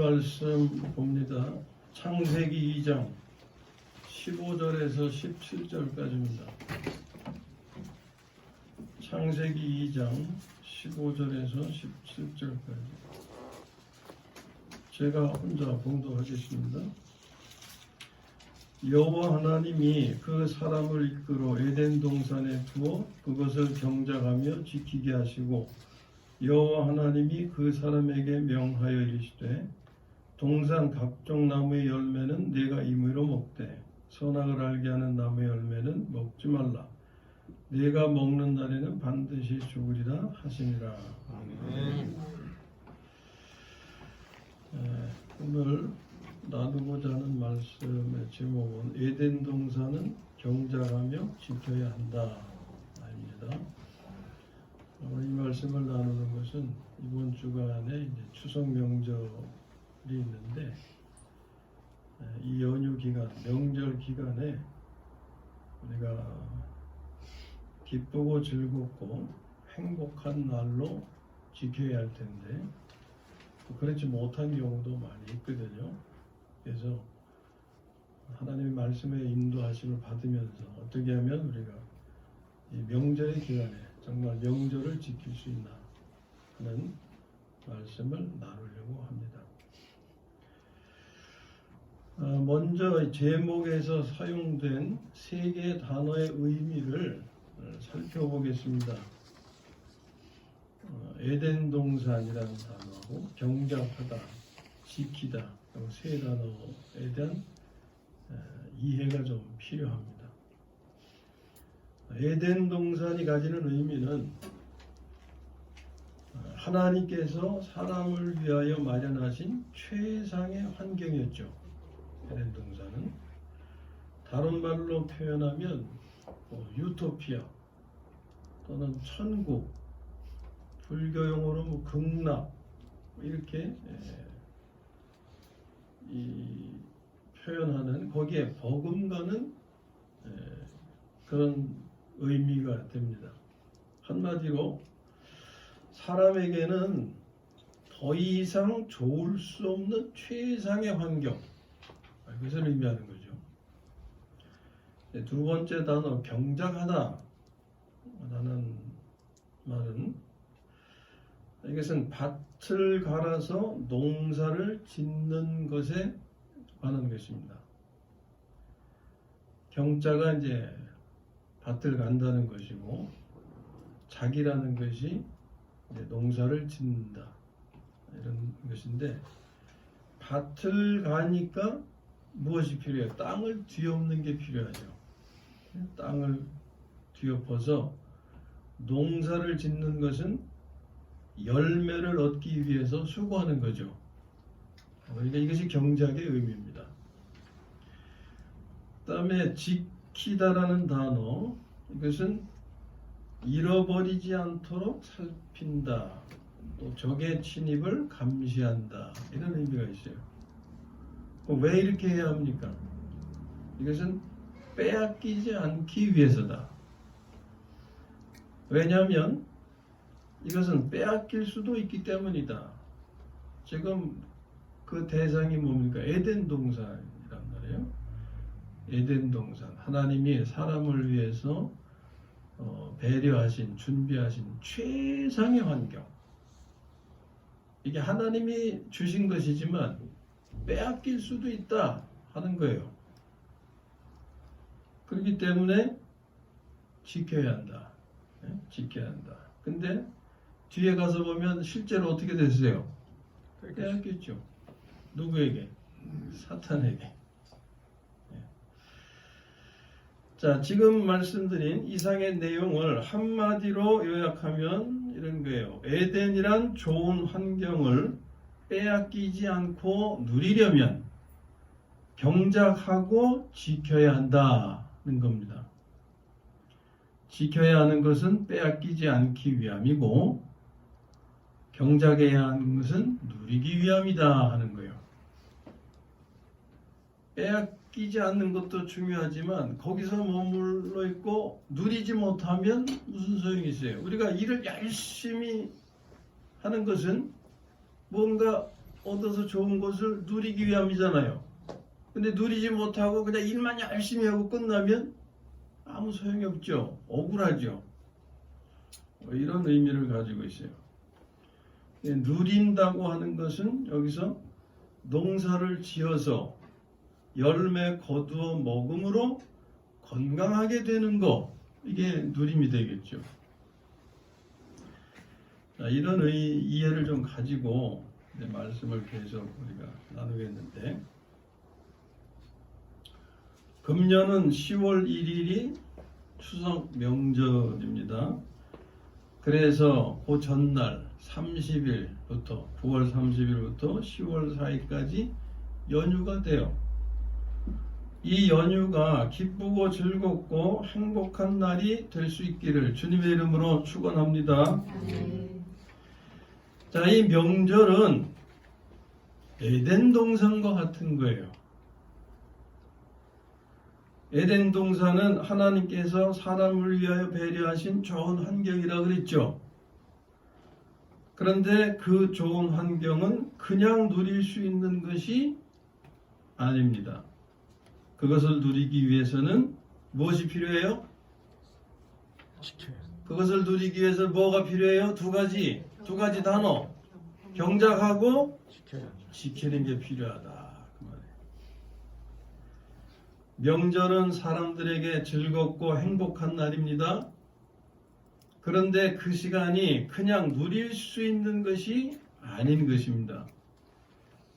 말씀 봅니다. 창세기 2장 15절에서 17절까지입니다. 창세기 2장 15절에서 17절까지 제가 혼자 봉독하겠습니다. 여호와 하나님이 그 사람을 이끌어 에덴 동산에 두어 그것을 경작하며 지키게 하시고 여호와 하나님이 그 사람에게 명하여 이르시되 동산 각종 나무의 열매는 네가 임의로 먹되 선악을 알게 하는 나무의 열매는 먹지 말라. 네가 먹는 날에는 반드시 죽으리라 하시니라. 아멘. 오늘 나누고자 하는 말씀의 제목은 에덴 동산은 경작하며 지켜야 한다 입니다. 이 말씀을 나누는 것은 이번 주간에 이제 추석 명절이 있는데 이 연휴 기간, 명절 기간에 우리가 기쁘고 즐겁고 행복한 날로 지켜야 할 텐데 그렇지 못한 경우도 많이 있거든요. 그래서 하나님의 말씀의 인도하심을 받으면서 어떻게 하면 우리가 이 명절의 기간에 정말 명절을 지킬 수 있나 하는 말씀을 나누려고 합니다. 먼저 제목에서 사용된 세 개의 단어의 의미를 살펴보겠습니다. 에덴 동산이라는 단어하고 경작하다, 지키다 세 단어에 대한 이해가 좀 필요합니다. 에덴 동산이 가지는 의미는 하나님께서 사람을 위하여 마련하신 최상의 환경이었죠. 에덴 동산은 다른 말로 표현하면 유토피아 또는 천국, 불교용어로 극락 이렇게 표현하는 거기에 버금가는 그런 의미가 됩니다. 한마디로 사람에게는 더 이상 좋을 수 없는 최상의 환경, 그것을 의미하는 거죠. 두 번째 단어 경작하다 라는 말은 이것은 밭을 갈아서 농사를 짓는 것에 관한 것입니다. 경자가 이제 밭을 간다는 것이고 작이라는 것이 이제 농사를 짓는다 이런 것인데 밭을 가니까 무엇이 필요해요? 땅을 뒤엎는 게 필요하죠. 땅을 뒤엎어서 농사를 짓는 것은 열매를 얻기 위해서 수고하는 거죠. 그러니까 이것이 경작의 의미입니다. 그 다음에 지키다라는 단어, 이것은 잃어버리지 않도록 살핀다, 또 적의 침입을 감시한다 이런 의미가 있어요. 왜 이렇게 해야 합니까? 이것은 빼앗기지 않기 위해서다. 왜냐하면 이것은 빼앗길 수도 있기 때문이다. 지금 그 대상이 뭡니까? 에덴 동산이란 말이에요. 에덴 동산. 하나님이 사람을 위해서 배려하신, 준비하신 최상의 환경. 이게 하나님이 주신 것이지만 빼앗길 수도 있다 하는 거예요. 그렇기 때문에 지켜야 한다. 지켜야 한다. 근데 뒤에 가서 보면 실제로 어떻게 됐어요? 빼앗겼죠. 누구에게? 사탄에게. 자, 지금 말씀드린 이상의 내용을 한마디로 요약하면 이런 거예요. 에덴이란 좋은 환경을 빼앗기지 않고 누리려면 경작하고 지켜야 한다는 겁니다. 지켜야 하는 것은 빼앗기지 않기 위함이고 경작해야 하는 것은 누리기 위함이다 하는 거예요. 빼앗기지 않는 것도 중요하지만 거기서 머물러 있고 누리지 못하면 무슨 소용이 있어요? 우리가 일을 열심히 하는 것은 뭔가 얻어서 좋은 것을 누리기 위함이잖아요. 근데 누리지 못하고 그냥 일만 열심히 하고 끝나면 아무 소용이 없죠. 억울하죠. 이런 의미를 가지고 있어요. 누린다고 하는 것은 여기서 농사를 지어서 열매 거두어 먹음으로 건강하게 되는 거, 이게 누림이 되겠죠. 자, 이런 이해를 좀 가지고 말씀을 계속 우리가 나누겠는데, 금년은 10월 1일이 추석 명절입니다. 그래서 그 전날 30일부터 9월 30일부터 10월 4일까지 연휴가 돼요. 이 연휴가 기쁘고 즐겁고 행복한 날이 될 수 있기를 주님의 이름으로 축원합니다. 자, 이 명절은 에덴 동산과 같은 거예요. 에덴 동산은 하나님께서 사람을 위하여 배려하신 좋은 환경이라 그랬죠. 그런데 그 좋은 환경은 그냥 누릴 수 있는 것이 아닙니다. 그것을 누리기 위해서는 무엇이 필요해요? 그것을 누리기 위해서 뭐가 필요해요? 두 가지 단어. 경작하고 지키는 게 필요하다. 명절은 사람들에게 즐겁고 행복한 날입니다. 그런데 그 시간이 그냥 누릴 수 있는 것이 아닌 것입니다.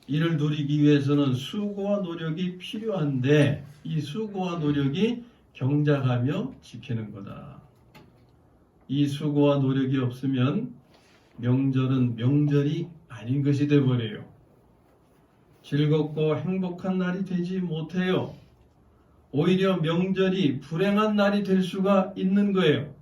이를 누리기 위해서는 수고와 노력이 필요한데 이 수고와 노력이 경작하며 지키는 거다. 이 수고와 노력이 없으면 명절은 명절이 아닌 것이 되어버려요. 즐겁고 행복한 날이 되지 못해요. 오히려 명절이 불행한 날이 될 수가 있는 거예요.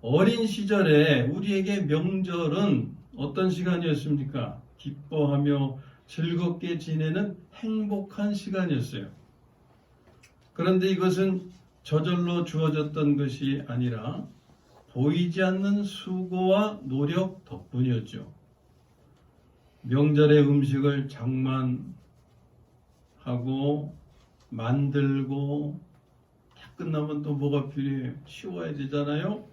어린 시절에 우리에게 명절은 어떤 시간이었습니까? 기뻐하며 즐겁게 지내는 행복한 시간이었어요. 그런데 이것은 저절로 주어졌던 것이 아니라 보이지 않는 수고와 노력 덕분이었죠. 명절의 음식을 장만하고 만들고 다 끝나면 또 뭐가 필요해요? 치워야 되잖아요.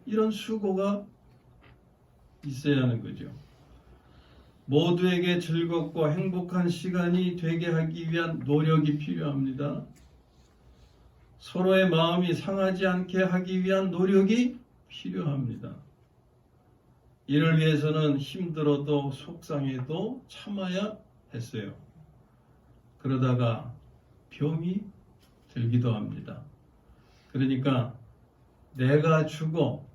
이런 수고가 있어야 하는 거죠. 모두에게 즐겁고 행복한 시간이 되게 하기 위한 노력이 필요합니다. 서로의 마음이 상하지 않게 하기 위한 노력이 필요합니다. 이를 위해서는 힘들어도 속상해도 참아야 했어요. 그러다가 병이 들기도 합니다. 그러니까 내가 죽어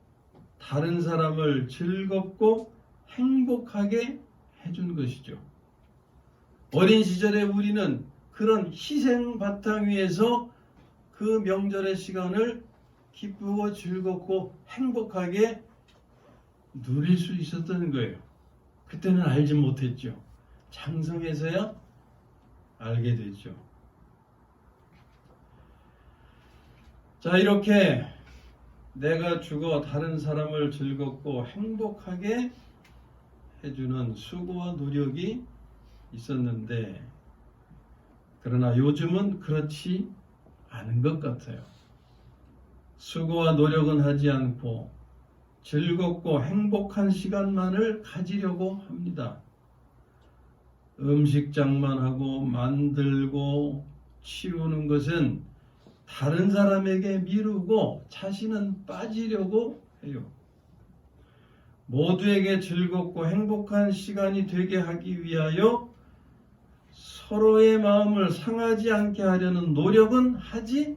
다른 사람을 즐겁고 행복하게 해준 것이죠. 어린 시절에 우리는 그런 희생 바탕 위에서 그 명절의 시간을 기쁘고 즐겁고 행복하게 누릴 수 있었던 거예요. 그때는 알지 못했죠. 장성해서야 알게 됐죠. 자, 이렇게 내가 죽어 다른 사람을 즐겁고 행복하게 해주는 수고와 노력이 있었는데, 그러나 요즘은 그렇지 않은 것 같아요. 수고와 노력은 하지 않고 즐겁고 행복한 시간만을 가지려고 합니다. 음식장만 하고 만들고 치우는 것은 다른 사람에게 미루고 자신은 빠지려고 해요. 모두에게 즐겁고 행복한 시간이 되게 하기 위하여 서로의 마음을 상하지 않게 하려는 노력은 하지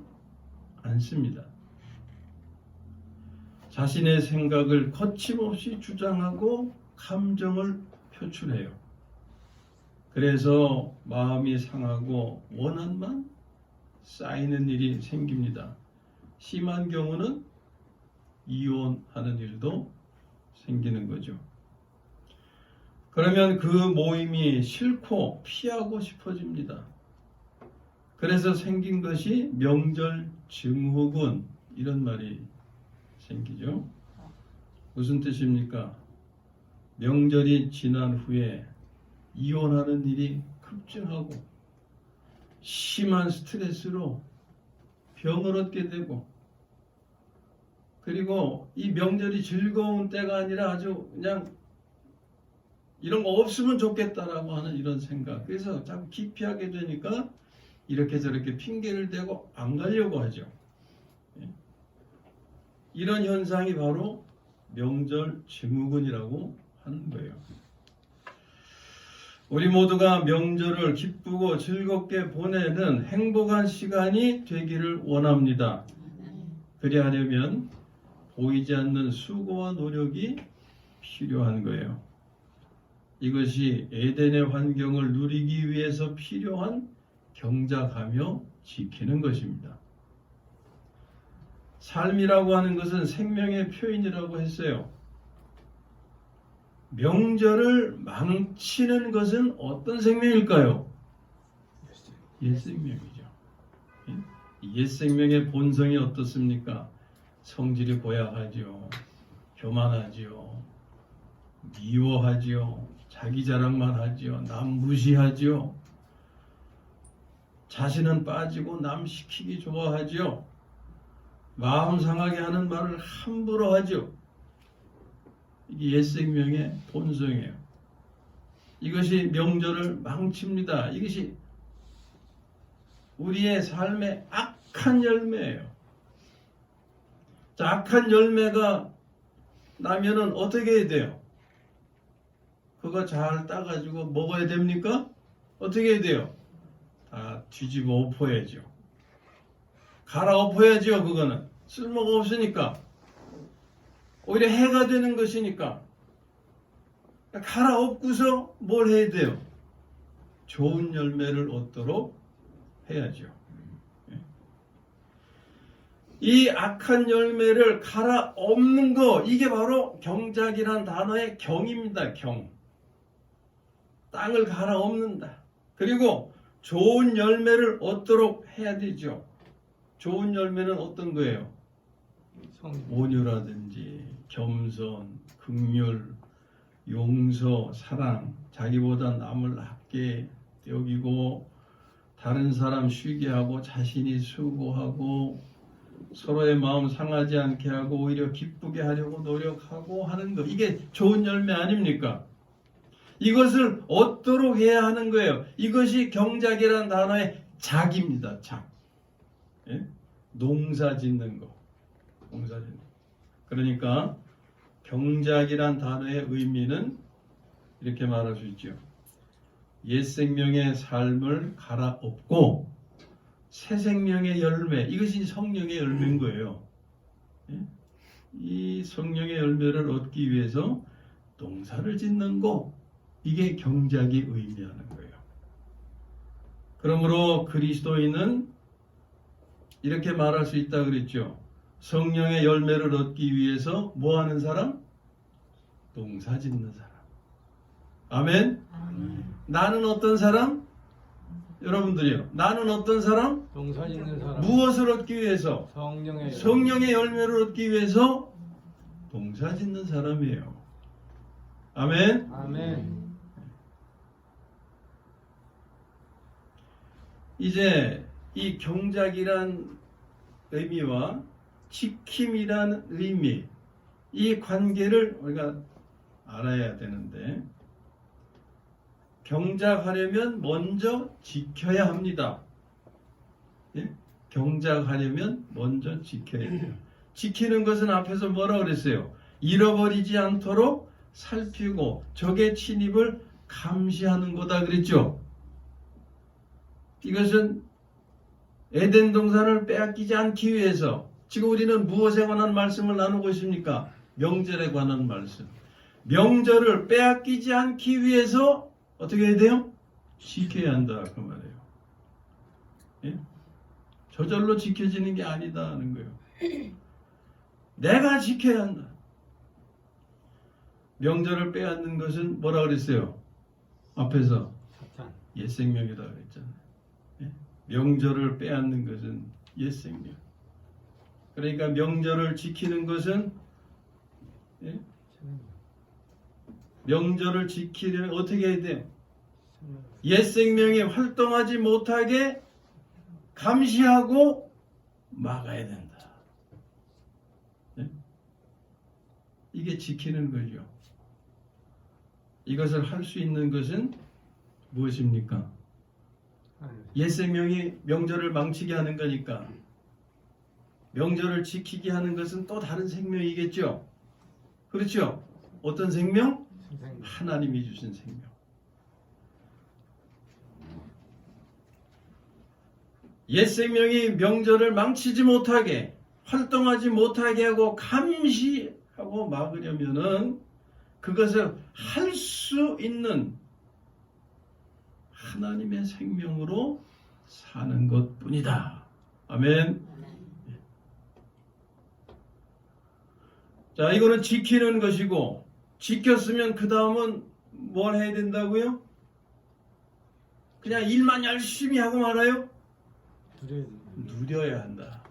않습니다. 자신의 생각을 거침없이 주장하고 감정을 표출해요. 그래서 마음이 상하고 원한만 쌓이는 일이 생깁니다. 심한 경우는 이혼하는 일도 생기는 거죠. 그러면 그 모임이 싫고 피하고 싶어집니다. 그래서 생긴 것이 명절 증후군, 이런 말이 생기죠. 무슨 뜻입니까? 명절이 지난 후에 이혼하는 일이 급증하고 심한 스트레스로 병을 얻게 되고, 그리고 이 명절이 즐거운 때가 아니라 아주 그냥 이런 거 없으면 좋겠다라고 하는 이런 생각, 그래서 자꾸 기피하게 되니까 이렇게 저렇게 핑계를 대고 안 가려고 하죠. 이런 현상이 바로 명절 증후군이라고 하는 거예요. 우리 모두가 명절을 기쁘고 즐겁게 보내는 행복한 시간이 되기를 원합니다. 그리하려면 보이지 않는 수고와 노력이 필요한 거예요. 이것이 에덴의 환경을 누리기 위해서 필요한 경작하며 지키는 것입니다. 삶이라고 하는 것은 생명의 표현이라고 했어요. 명절을 망치는 것은 어떤 생명일까요? 옛생명이죠. 옛생명의 본성이 어떻습니까? 성질이 고약하지요. 교만하지요. 미워하지요. 자기 자랑만 하지요. 남 무시하지요. 자신은 빠지고 남 시키기 좋아하지요. 마음 상하게 하는 말을 함부로 하죠. 이게 옛생명의 본성이에요. 이것이 명절을 망칩니다. 이것이 우리의 삶의 악한 열매예요. 자, 악한 열매가 나면은 어떻게 해야 돼요? 그거 잘 따가지고 먹어야 됩니까? 어떻게 해야 돼요? 다 뒤집어 엎어야죠. 갈아엎어야죠. 그거는 쓸모가 없으니까, 오히려 해가 되는 것이니까 갈아엎고서 뭘 해야 돼요? 좋은 열매를 얻도록 해야죠. 이 악한 열매를 갈아엎는 거, 이게 바로 경작이란 단어의 경입니다. 경. 땅을 갈아엎는다. 그리고 좋은 열매를 얻도록 해야 되죠. 좋은 열매는 어떤 거예요? 온유라든지 겸손, 긍휼, 용서, 사랑, 자기보다 남을 낮게 여기고 다른 사람 쉬게 하고 자신이 수고하고 서로의 마음 상하지 않게 하고 오히려 기쁘게 하려고 노력하고 하는 거, 이게 좋은 열매 아닙니까? 이것을 얻도록 해야 하는 거예요. 이것이 경작이라는 단어의 작입니다. 작. 예? 농사 짓는 거. 농사 짓는 거. 그러니까 경작이란 단어의 의미는 이렇게 말할 수 있죠. 옛 생명의 삶을 갈아엎고 새 생명의 열매, 이것이 성령의 열매인 거예요. 예? 이 성령의 열매를 얻기 위해서 농사를 짓는 거, 이게 경작이 의미하는 거예요. 그러므로 그리스도인은 이렇게 말할 수 있다 그랬죠. 성령의 열매를 얻기 위해서 뭐 하는 사람? 농사 짓는 사람. 아멘? 나는 어떤 사람? 여러분들이요. 나는 어떤 사람? 농사 짓는 사람. 무엇을 얻기 위해서? 성령의 열매를 얻기 위해서 농사 짓는 사람이에요. 아멘? 아멘. 이제 이 경작이란 의미와 지킴이란 의미, 이 관계를 우리가 알아야 되는데, 경작하려면 먼저 지켜야 합니다. 예? 경작하려면 먼저 지켜야 돼요. 지키는 것은 앞에서 뭐라 그랬어요? 잃어버리지 않도록 살피고 적의 침입을 감시하는 거다 그랬죠. 이것은 에덴 동산을 빼앗기지 않기 위해서, 지금 우리는 무엇에 관한 말씀을 나누고 있습니까? 명절에 관한 말씀. 명절을 빼앗기지 않기 위해서 어떻게 해야 돼요? 지켜야 한다 그 말이에요. 예? 저절로 지켜지는 게 아니다 하는 거예요. 내가 지켜야 한다. 명절을 빼앗는 것은 뭐라 그랬어요? 앞에서 옛생명이다 그랬잖아요. 예? 명절을 빼앗는 것은 옛생명. 그러니까 명절을 지키는 것은, 예? 명절을 지키려면 어떻게 해야 돼요? 옛 생명이 활동하지 못하게 감시하고 막아야 된다. 네? 이게 지키는 거죠. 이것을 할 수 있는 것은 무엇입니까? 옛 생명이 명절을 망치게 하는 거니까 명절을 지키게 하는 것은 또 다른 생명이겠죠. 그렇죠? 어떤 생명? 하나님이 주신 생명. 옛 생명이 명절을 망치지 못하게 활동하지 못하게 하고 감시하고 막으려면은 그것을 할 수 있는 하나님의 생명으로 사는 것뿐이다. 아멘. 자, 이거는 지키는 것이고, 지켰으면 그 다음은 뭘 해야 된다고요? 그냥 일만 열심히 하고 말아요? 누려야 한다.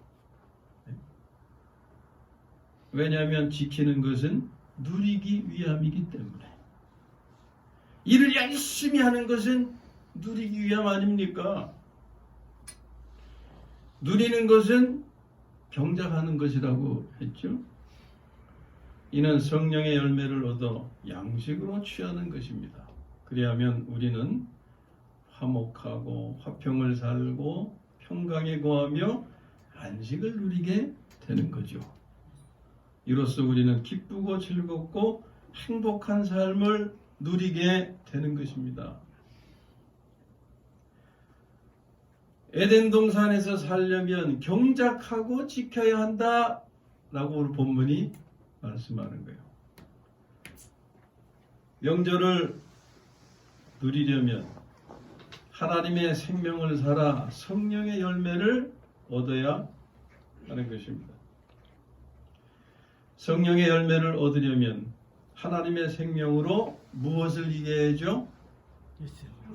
왜냐하면 지키는 것은 누리기 위함이기 때문에. 일을 열심히 하는 것은 누리기 위함 아닙니까? 누리는 것은 경작하는 것이라고 했죠. 이는 성령의 열매를 얻어 양식으로 취하는 것입니다. 그리하면 우리는 화목하고 화평을 살고 평강에 거하며 안식을 누리게 되는 거죠. 이로써 우리는 기쁘고 즐겁고 행복한 삶을 누리게 되는 것입니다. 에덴 동산에서 살려면 경작하고 지켜야 한다 라고 오늘 본문이 말씀하는 거예요. 명절을 누리려면 하나님의 생명을 살아 성령의 열매를 얻어야 하는 것입니다. 성령의 열매를 얻으려면 하나님의 생명으로 무엇을 이겨야죠?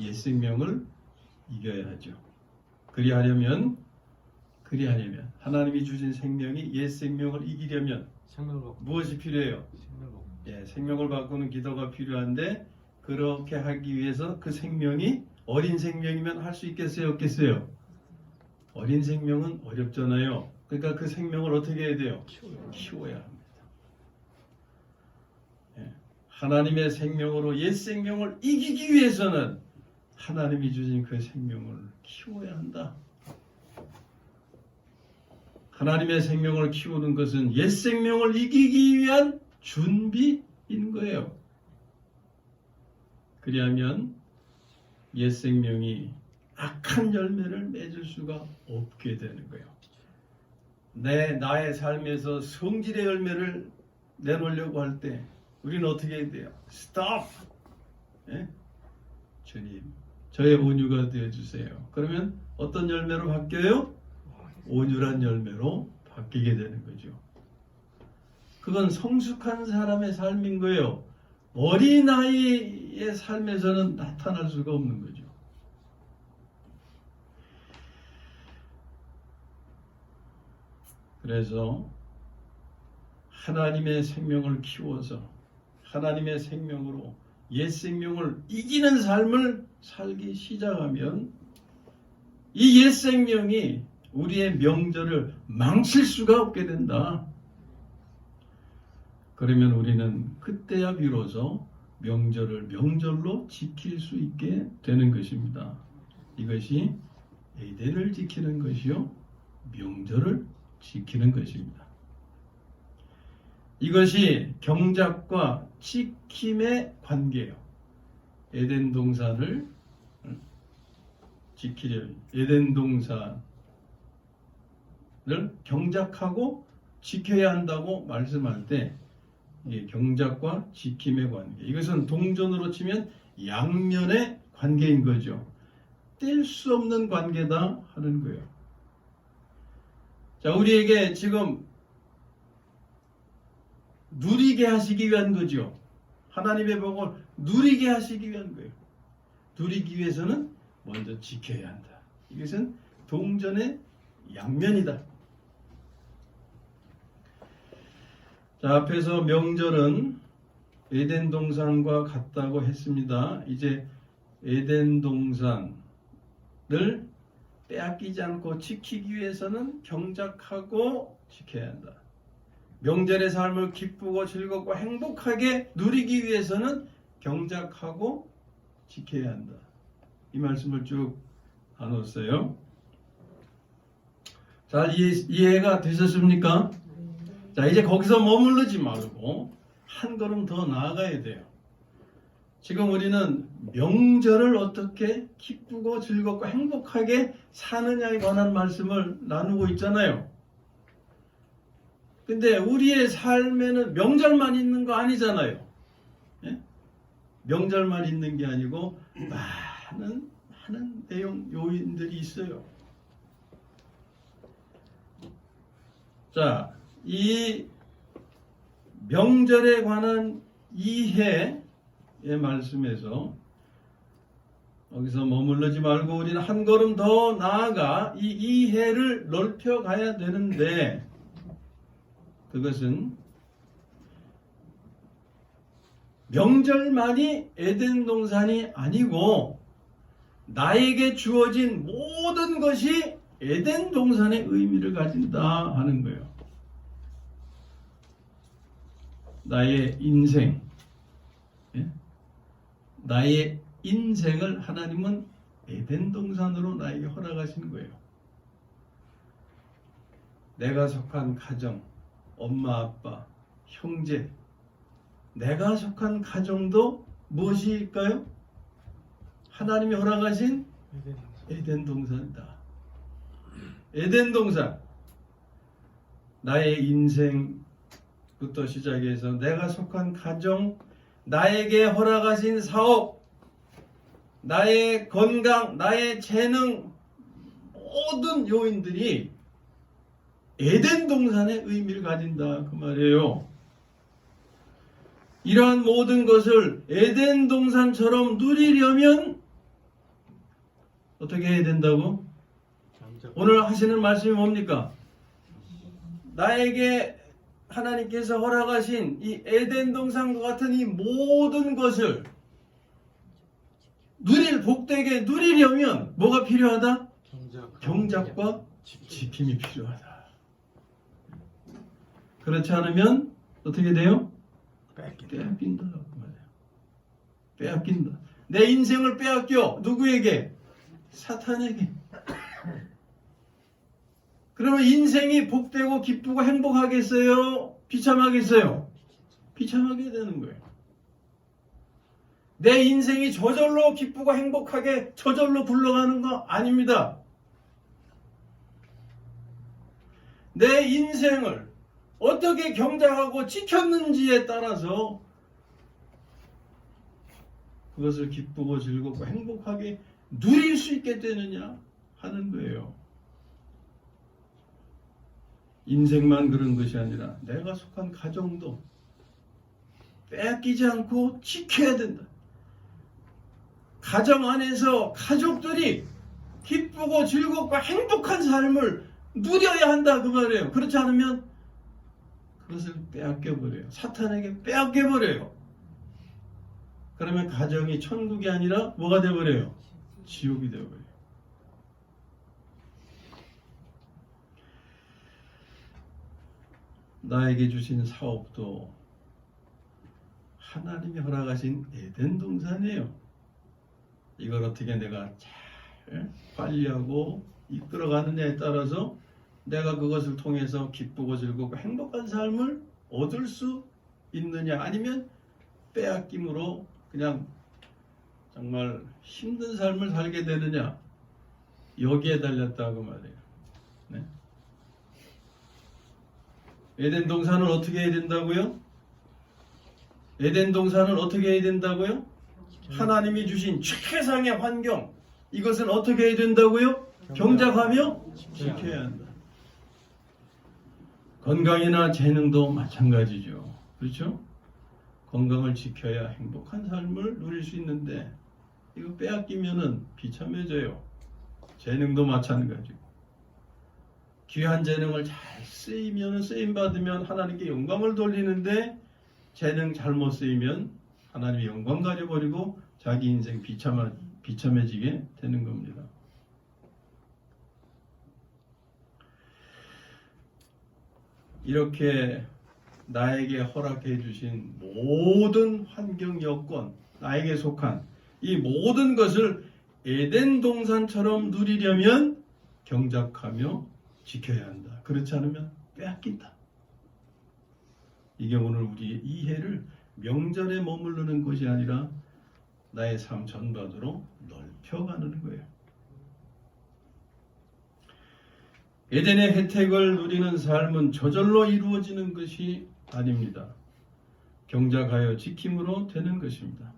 옛 생명을 이겨야 하죠. 그리하려면 하나님이 주신 생명이 옛 생명을 이기려면 무엇이 필요해요? 생명을 바꾸는 기도가 필요한데 그렇게 하기 위해서 그 생명이 어린 생명이면 할 수 있겠어요? 없겠어요? 어린 생명은 어렵잖아요. 그러니까 그 생명을 어떻게 해야 돼요? 키워야 합니다. 하나님의 생명으로 옛 생명을 이기기 위해서는 하나님이 주신 그 생명을 키워야 한다. 하나님의 생명을 키우는 것은 옛 생명을 이기기 위한 준비인 거예요. 그리하면 옛 생명이 악한 열매를 맺을 수가 없게 되는 거예요. 나의 삶에서 성질의 열매를 내놓으려고 할 때 우리는 어떻게 해야 돼요? Stop! 주님, 저의 온유가 되어주세요. 그러면 어떤 열매로 바뀌어요? 온유란 열매로 바뀌게 되는 거죠. 그건 성숙한 사람의 삶인 거예요. 어린아이의 삶에서는 나타날 수가 없는 거죠. 그래서 하나님의 생명을 키워서 하나님의 생명으로 옛 생명을 이기는 삶을 살기 시작하면 이 옛 생명이 우리의 명절을 망칠 수가 없게 된다. 그러면 우리는 그때야 비로소 명절을 명절로 지킬 수 있게 되는 것입니다. 이것이 에덴을 지키는 것이요 명절을 지키는 것입니다. 이것이 경작과 지킴의 관계예요. 에덴 동산을 지키려면 에덴 동산을 경작하고 지켜야 한다고 말씀할 때 경작과 지킴의 관계, 이것은 동전으로 치면 양면의 관계인 거죠. 뗄 수 없는 관계다 하는 거예요. 자, 우리에게 지금 누리게 하시기 위한 거죠. 하나님의 복을 누리게 하시기 위한 거예요. 누리기 위해서는 먼저 지켜야 한다. 이것은 동전의 양면이다. 자, 앞에서 명절은 에덴 동산과 같다고 했습니다. 이제 에덴 동산을 빼앗기지 않고 지키기 위해서는 경작하고 지켜야 한다. 명절의 삶을 기쁘고 즐겁고 행복하게 누리기 위해서는 경작하고 지켜야 한다. 이 말씀을 쭉 나눴어요. 잘 이해가 되셨습니까? 자, 이제 거기서 머무르지 말고 한 걸음 더 나아가야 돼요. 지금 우리는 명절을 어떻게 기쁘고 즐겁고 행복하게 사느냐에 관한 말씀을 나누고 있잖아요. 근데 우리의 삶에는 명절만 있는 거 아니잖아요. 예? 명절만 있는 게 아니고 많은 내용 요인들이 있어요. 자, 이 명절에 관한 이해의 말씀에서 여기서 머물르지 말고 우리는 한 걸음 더 나아가 이 이해를 넓혀 가야 되는데, 그것은 명절만이 에덴 동산이 아니고 나에게 주어진 모든 것이 에덴 동산의 의미를 가진다 하는 거예요. 나의 인생, 나의 인생을 하나님은 에덴 동산으로 나에게 허락하신 거예요. 내가 속한 가정, 엄마, 아빠, 형제, 내가 속한 가정도 무엇일까요? 하나님이 허락하신 에덴 동산이다. 에덴 동산. 나의 인생부터 시작해서 내가 속한 가정, 나에게 허락하신 사업, 나의 건강, 나의 재능, 모든 요인들이 에덴 동산의 의미를 가진다 그 말이에요. 이러한 모든 것을 에덴 동산처럼 누리려면 어떻게 해야 된다고? 오늘 하시는 말씀이 뭡니까? 나에게 하나님께서 허락하신 이 에덴 동산과 같은 이 모든 것을 복되게 누리려면 뭐가 필요하다? 경작과 지킴이 필요하다. 그렇지 않으면 어떻게 돼요? 빼앗긴다. 빼앗긴다. 내 인생을 빼앗겨. 누구에게? 사탄에게. 그러면 인생이 복되고 기쁘고 행복하겠어요? 비참하겠어요? 비참하게 되는 거예요. 내 인생이 저절로 기쁘고 행복하게 저절로 굴러가는 거 아닙니다. 내 인생을 어떻게 경작하고 지켰는지에 따라서 그것을 기쁘고 즐겁고 행복하게 누릴 수 있게 되느냐 하는 거예요. 인생만 그런 것이 아니라 내가 속한 가정도 빼앗기지 않고 지켜야 된다. 가정 안에서 가족들이 기쁘고 즐겁고 행복한 삶을 누려야 한다 그 말이에요. 그렇지 않으면 그것을 빼앗겨버려요. 사탄에게 빼앗겨버려요. 그러면 가정이 천국이 아니라 뭐가 되어버려요? 지옥이 되어버려요. 나에게 주신 사업도 하나님이 허락하신 에덴 동산이에요. 이걸 어떻게 내가 잘 관리하고 이끌어가느냐에 따라서 내가 그것을 통해서 기쁘고 즐겁고 행복한 삶을 얻을 수 있느냐, 아니면 빼앗김으로 그냥 정말 힘든 삶을 살게 되느냐, 여기에 달렸다고 말해요. 네? 에덴 동산을 어떻게 해야 된다고요? 에덴 동산을 어떻게 해야 된다고요? 하나님이 주신 최상의 환경, 이것은 어떻게 해야 된다고요? 경작하며 지켜야 한다. 건강이나 재능도 마찬가지죠. 그렇죠? 건강을 지켜야 행복한 삶을 누릴 수 있는데 이거 빼앗기면은 비참해져요. 재능도 마찬가지고. 귀한 재능을 잘 쓰이면 쓰임 받으면 하나님께 영광을 돌리는데 재능 잘못 쓰이면 하나님의 영광 가려버리고 자기 인생 비참해지게 되는 겁니다. 이렇게 나에게 허락해 주신 모든 환경 여건, 나에게 속한 이 모든 것을 에덴 동산처럼 누리려면 경작하며 지켜야 한다. 그렇지 않으면 빼앗긴다. 이게 오늘 우리의 이해를 명절에 머무르는 것이 아니라 나의 삶 전반으로 넓혀가는 거예요. 에덴의 혜택을 누리는 삶은 저절로 이루어지는 것이 아닙니다. 경작하여 지킴으로 되는 것입니다.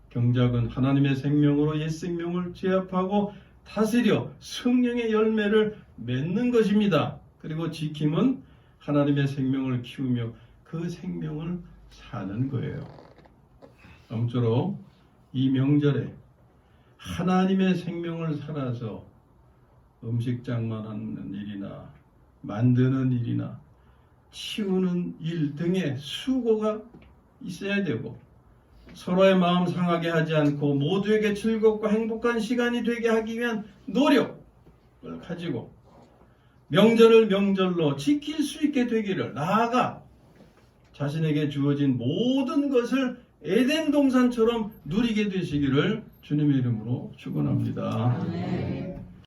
경작은 하나님의 생명으로 옛 생명을 제압하고 다스려 성령의 열매를 맺는 것입니다. 그리고 지킴은 하나님의 생명을 키우며 그 생명을 사는 거예요. 아무쪼록 이 명절에 하나님의 생명을 살아서 음식장만 하는 일이나 만드는 일이나 치우는 일 등의 수고가 있어야 되고 서로의 마음 상하게 하지 않고 모두에게 즐겁고 행복한 시간이 되게 하기 위한 노력을 가지고 명절을 명절로 지킬 수 있게 되기를, 나아가 자신에게 주어진 모든 것을 에덴 동산처럼 누리게 되시기를 주님의 이름으로 축원합니다.